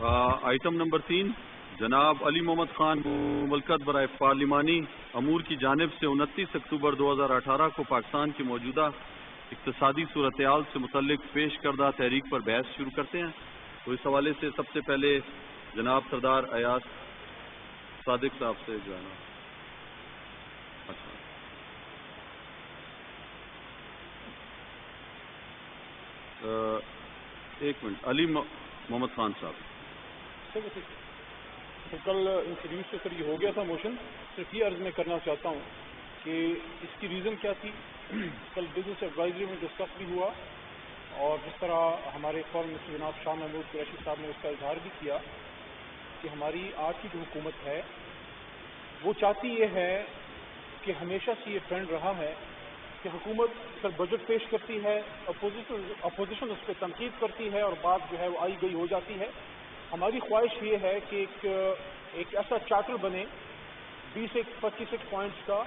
Item number 3 جناب علی محمد خان مملکت برائے پارلیمانی امور کی جانب سے 29 اکتوبر 2018 کو پاکستان کی موجودہ اقتصادی صورتحال سے متعلق پیش کردہ تحریک پر بحث شروع کرتے ہیں. تو اس حوالے سے سب سے پہلے جناب سردار ایاز صادق صاحب سے جو ہے نا ایک منٹ علی محمد خان صاحب. تو کل انٹرویو سے سر یہ ہو گیا تھا موشن. صرف یہ عرض میں کرنا چاہتا ہوں کہ اس کی ریزن کیا تھی. کل بزنس ایڈوائزری میں ڈسکس بھی ہوا اور جس طرح ہمارے فورن منسٹر جناب شاہ محمود قریشی صاحب نے اس کا اظہار بھی کیا کہ ہماری آج کی جو حکومت ہے وہ چاہتی یہ ہے کہ ہمیشہ سے یہ ٹرینڈ رہا ہے کہ حکومت سر بجٹ پیش کرتی ہے, اپوزیشن اس پہ تنقید کرتی ہے اور بات جو ہے وہ آئی گئی ہو جاتی ہے. ہماری خواہش یہ ہے کہ ایک ایسا چارٹر بنے 20-25 پوائنٹس کا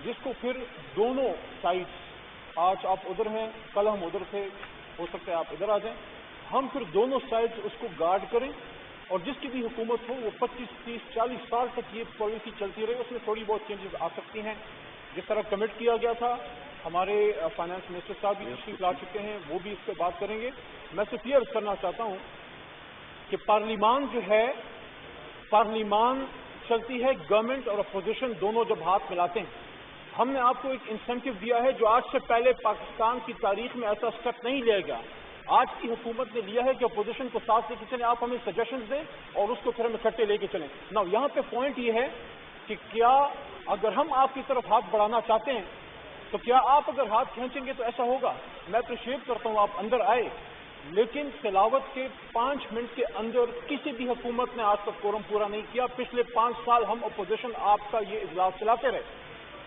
جس کو پھر دونوں سائڈس, آج آپ ادھر ہیں کل ہم ادھر تھے, ہو سکتا ہے آپ ادھر آ جائیں, ہم پھر دونوں سائڈس اس کو گارڈ کریں اور جس کی بھی حکومت ہو وہ 25-30-40 سال تک یہ پالیسی چلتی رہے. اس میں تھوڑی بہت چینجز آ سکتی ہیں جس طرح کمٹ کیا گیا تھا. ہمارے فائنانس منسٹر صاحب بھی تشریف لا چکے ہیں, وہ بھی اس پہ بات کریں گے. میں صرف یہ عرض کرنا چاہتا ہوں کہ پارلیمان جو ہے, پارلیمان چلتی ہے گورنمنٹ اور اپوزیشن دونوں جب ہاتھ ملاتے ہیں. ہم نے آپ کو ایک انسینٹو دیا ہے جو آج سے پہلے پاکستان کی تاریخ میں ایسا اسٹیپ نہیں لیا گیا. آج کی حکومت نے لیا ہے کہ اپوزیشن کو ساتھ لے کے چلیں, آپ ہمیں سجیشنز دیں اور اس کو پھر ہم اکٹھے لے کے چلیں. نا یہاں پہ پوائنٹ یہ ہے کہ کیا اگر ہم آپ کی طرف ہاتھ بڑھانا چاہتے ہیں تو کیا آپ اگر ہاتھ کھینچیں گے تو ایسا ہوگا. میں اپریشیٹ کرتا ہوں آپ اندر آئے, لیکن تلاوت کے 5 منٹ کے اندر کسی بھی حکومت نے آج تک کورم پورا نہیں کیا. پچھلے 5 سال ہم اپوزیشن آپ کا یہ اجلاس چلاتے رہے,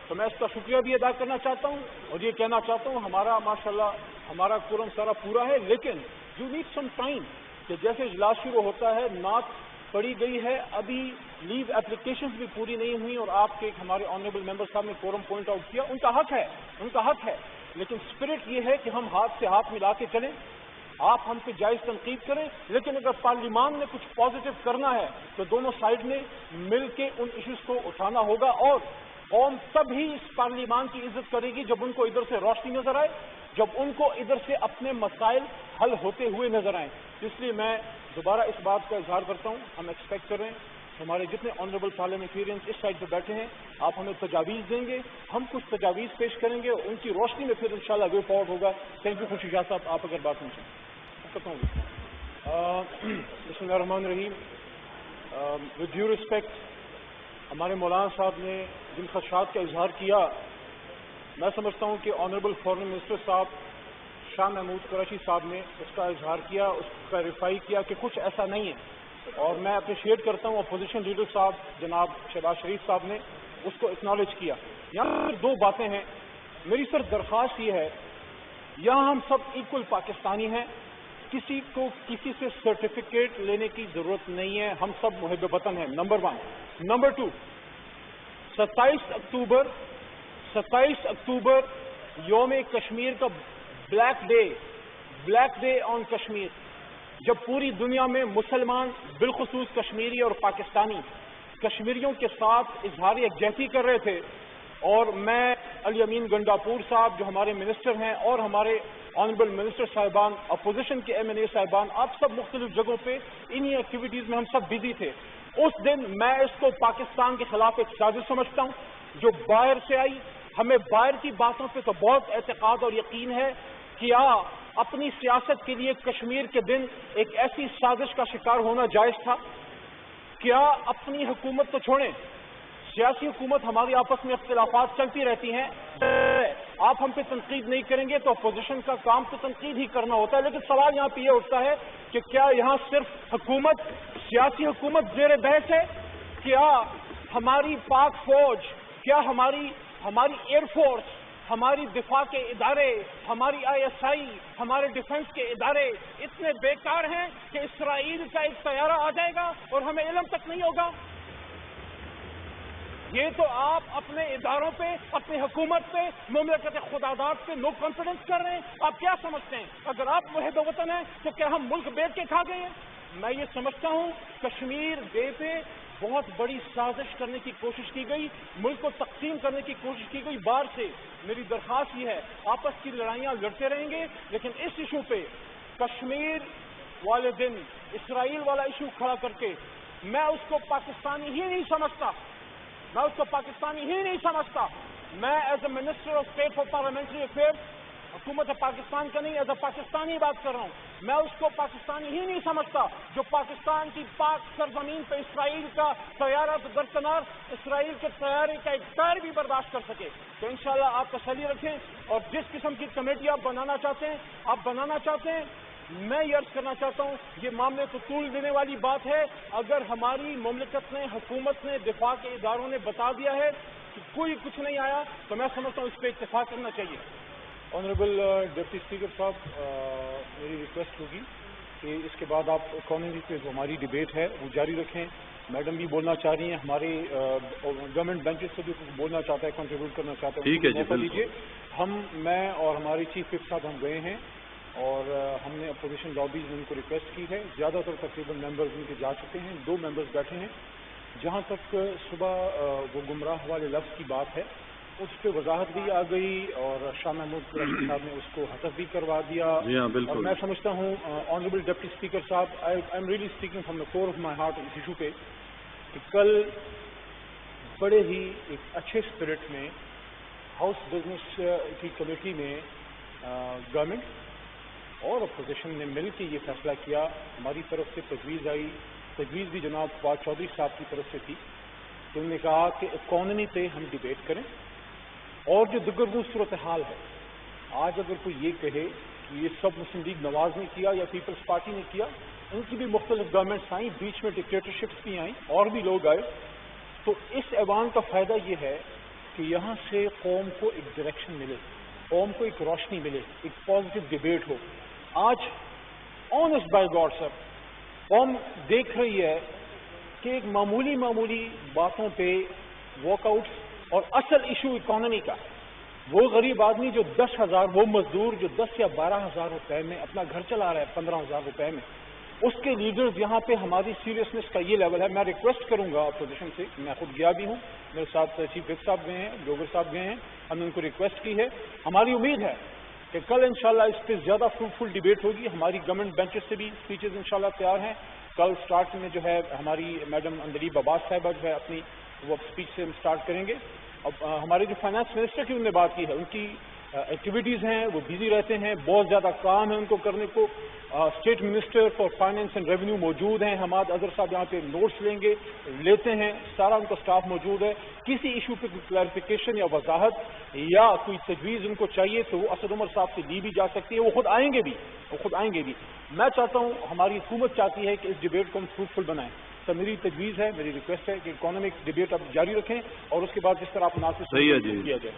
تو میں اس کا شکریہ بھی ادا کرنا چاہتا ہوں اور یہ کہنا چاہتا ہوں ہمارا ماشاءاللہ ہمارا کورم سارا پورا ہے. لیکن یو نیڈ سم ٹائم کہ جیسے اجلاس شروع ہوتا ہے نعت پڑی گئی ہے, ابھی لیو اپلیکیشنز بھی پوری نہیں ہوئی اور آپ کے ہمارے آنریبل ممبر صاحب نے کورم پوائنٹ آؤٹ کیا, ان کا حق ہے, ان کا حق ہے. لیکن اسپرٹ یہ ہے کہ ہم ہاتھ سے ہاتھ ملا کے چلیں. آپ ہم پہ جائز تنقید کریں, لیکن اگر پارلیمان نے کچھ پازیٹو کرنا ہے تو دونوں سائڈ نے مل کے ان ایشوز کو اٹھانا ہوگا. اور قوم تب ہی اس پارلیمان کی عزت کرے گی جب ان کو ادھر سے روشنی نظر آئے, جب ان کو ادھر سے اپنے مسائل حل ہوتے ہوئے نظر آئیں. اس لیے میں دوبارہ اس بات کا اظہار کرتا ہوں, ہم ایکسپیکٹ کر رہے ہیں ہمارے جتنے آنریبل پارلیمنٹیرینز اس سائڈ پہ بیٹھے ہیں آپ ہمیں تجاویز دیں گے, ہم کچھ تجاویز پیش کریں گے, ان کی روشنی میں پھر انشاءاللہ وے فارورڈ ہوگا. تھینک یو خوشی شاہ صاحب, آپ اگر بات پوچھیں. بسم اللہ الرحمن الرحیم. ود ڈیو ریسپیکٹ ہمارے مولانا صاحب نے جن خدشات کا اظہار کیا, میں سمجھتا ہوں کہ آنریبل فورن منسٹر صاحب شاہ محمود قریشی صاحب نے اس کا اظہار کیا, اس کا ریفائی کیا کہ کچھ ایسا نہیں ہے. اور میں اپریشیٹ کرتا ہوں اپوزیشن لیڈر صاحب جناب شہباز شریف صاحب نے اس کو اکنالج کیا. یہاں پر 2 باتیں ہیں. میری صرف درخواست یہ ہے, یہاں ہم سب ایکول پاکستانی ہیں, کسی کو کسی سے سرٹیفکیٹ لینے کی ضرورت نہیں ہے, ہم سب محب وطن ہیں. نمبر 1. نمبر 2, 27 اکتوبر یوم کشمیر کا بلیک ڈے آن کشمیر, جب پوری دنیا میں مسلمان بالخصوص کشمیری اور پاکستانی کشمیریوں کے ساتھ اظہار یکجہتی کر رہے تھے. اور میں علی امین گنڈاپور صاحب جو ہمارے منسٹر ہیں اور ہمارے آنریبل منسٹر صاحبان, اپوزیشن کے M&A صاحبان, آپ سب مختلف جگہوں پہ انہی ایکٹیویٹیز میں ہم سب بزی تھے. اس دن میں اس کو پاکستان کے خلاف ایک سازش سمجھتا ہوں جو باہر سے آئی. ہمیں باہر کی باتوں پہ تو بہت اعتقاد اور یقین ہے, کیا اپنی سیاست کے لیے کشمیر کے دن ایک ایسی سازش کا شکار ہونا جائز تھا؟ کیا اپنی حکومت تو چھوڑیں, سیاسی حکومت ہماری آپس میں اختلافات چلتی رہتی ہیں, آپ ہم پہ تنقید نہیں کریں گے تو اپوزیشن کا کام تو تنقید ہی کرنا ہوتا ہے. لیکن سوال یہاں پہ یہ اٹھتا ہے کہ کیا یہاں صرف حکومت, سیاسی حکومت زیر بحث ہے؟ کیا ہماری پاک فوج, کیا ہماری ایئر فورس, ہماری دفاع کے ادارے, ہماری ISI, ہمارے ڈیفنس کے ادارے اتنے بیکار ہیں کہ اسرائیل کا ایک طیارہ آ جائے گا اور ہمیں علم تک نہیں ہوگا؟ یہ تو آپ اپنے اداروں پہ, اپنی حکومت پہ, مملکت خداداد پہ نو کانفیڈنس کر رہے ہیں. آپ کیا سمجھتے ہیں اگر آپ محب وطن ہیں تو کیا ہم ملک بیچ کے کھا گئے ہیں؟ میں یہ سمجھتا ہوں کشمیر ڈے پہ بہت بڑی سازش کرنے کی کوشش کی گئی، ملک کو تقسیم کرنے کی کوشش کی گئی باہر سے. میری درخواست یہ ہے، آپس کی لڑائیاں لڑتے رہیں گے، لیکن اس ایشو پہ کشمیر والے دن اسرائیل والا ایشو کھڑا کر کے میں اس کو پاکستانی ہی نہیں سمجھتا، میں as a minister of state for parliamentary affairs حکومت پاکستان کا نہیں، ایز اے پاکستانی بات کر رہا ہوں، میں اس کو پاکستانی ہی نہیں سمجھتا جو پاکستان کی پاک سرزمین پہ اسرائیل کا طیارہ تو درکنار اسرائیل کے طیارے کا ایک پیر بھی برداشت کر سکے. تو انشاءاللہ آپ تسلی رکھیں، اور جس قسم کی کمیٹی آپ بنانا چاہتے ہیں میں یہ عرض کرنا چاہتا ہوں، یہ معاملے کو طول دینے والی بات ہے. اگر ہماری مملکت نے، حکومت نے، دفاع کے اداروں نے بتا دیا ہے کہ کوئی کچھ نہیں آیا، تو میں سمجھتا ہوں اس پہ اتفاق کرنا چاہیے. آنریبل ڈپٹی اسپیکر صاحب، میری ریکویسٹ ہوگی کہ اس کے بعد آپ اکانومی پہ جو ہماری ڈبیٹ ہے وہ جاری رکھیں. میڈم بھی بولنا چاہ رہی ہیں، ہمارے گورنمنٹ بینچز سے بھی کچھ بولنا چاہتا ہے، کنٹریبیوٹ کرنا چاہتا ہے. ٹھیک ہے جی، موقع دیجیے. میں اور ہماری چیف وپ صاحب ہم گئے ہیں اور ہم نے اپوزیشن لابیز میں ان کو ریکویسٹ کی ہے. زیادہ تر تقریباً ممبرز ان کے جا چکے ہیں، 2 ممبرز بیٹھے ہیں. جہاں تک صبح وہ گمراہ والے لفظ کی بات ہے اس پہ وضاحت بھی آ گئی اور شاہ محمود قریشی صاحب نے اس کو حذف بھی کروا دیا. جی ہاں بالکل. اور میں سمجھتا ہوں آنریبل ڈپٹی اسپیکر صاحب، I am really speaking from the core of my heart اس ایشو پہ، کہ کل بڑے ہی ایک اچھے اسپرٹ میں ہاؤس بزنس کی کمیٹی میں گورنمنٹ اور اپوزیشن نے مل کے یہ فیصلہ کیا. ہماری طرف سے تجویز آئی، تجویز بھی جناب فواد چودھری صاحب کی طرف سے تھی، تو انہوں نے کہا کہ اکانومی پہ ہم ڈبیٹ کریں. اور جو دیگر وہ صورتحال ہے، آج اگر کوئی یہ کہے کہ یہ سب مسلم لیگ نواز نے کیا یا پیپلز پارٹی نے کیا، ان کی بھی مختلف گورنمنٹس آئیں، بیچ میں ڈکٹیٹرشپس بھی آئیں اور بھی لوگ آئے، تو اس ایوان کا فائدہ یہ ہے کہ یہاں سے قوم کو ایک ڈائریکشن ملے، قوم کو ایک روشنی ملے، ایک پازیٹیو ڈبیٹ ہو. آج آنیسٹ بائی گاڈ سر، قوم دیکھ رہی ہے کہ ایک معمولی باتوں پہ واک آؤٹس، اور اصل ایشو اکانومی کا، وہ غریب آدمی جو 10,000، وہ مزدور جو 10 یا 12,000 روپے میں اپنا گھر چلا رہا ہے، 15,000 روپے میں، اس کے لیڈرز یہاں پہ ہماری سیریسنس کا یہ لیول ہے. میں ریکویسٹ کروں گا اپوزیشن سے، میں خود گیا بھی ہوں، میرے ساتھ چیف وپ صاحب گئے ہیں، ڈوگر صاحب گئے ہیں، ہم نے ان کو ریکویسٹ کی ہے. ہماری امید ہے کہ کل انشاءاللہ اس پہ زیادہ فروٹفل ڈبیٹ ہوگی. ہماری گورنمنٹ بینچز سے بھی اسپیچز انشاءاللہ تیار ہیں. کل سٹارٹ میں جو ہے ہماری میڈم اندلیب عباس صاحبہ جو ہے اپنی وہ اسپیچ سے ہم سٹارٹ کریں گے. اب ہمارے جو فائنانس منسٹر کی انہوں نے بات کی ہے، ان کی ایکٹیویٹیز ہیں، وہ بزی رہتے ہیں، بہت زیادہ کام ہے ان کو کرنے کو. State minister for finance and revenue موجود ہیں، حماد اظہر صاحب یہاں پہ نوٹس لیتے ہیں، سارا ان کا اسٹاف موجود ہے. کسی ایشو پہ کوئی کلیریفیکیشن یا وضاحت یا کوئی تجویز ان کو چاہیے تو وہ اسد عمر صاحب سے لی بھی جا سکتی ہے. وہ خود آئیں گے بھی. میں چاہتا ہوں، ہماری حکومت چاہتی ہے کہ اس ڈبیٹ کو ہم فروٹفل بنائیں. تو میری تجویز ہے، میری ریکویسٹ ہے کہ اکانومک ڈبیٹ اب جاری رکھیں اور اس کے بعد جس طرح آپ مناسب کیا جائے.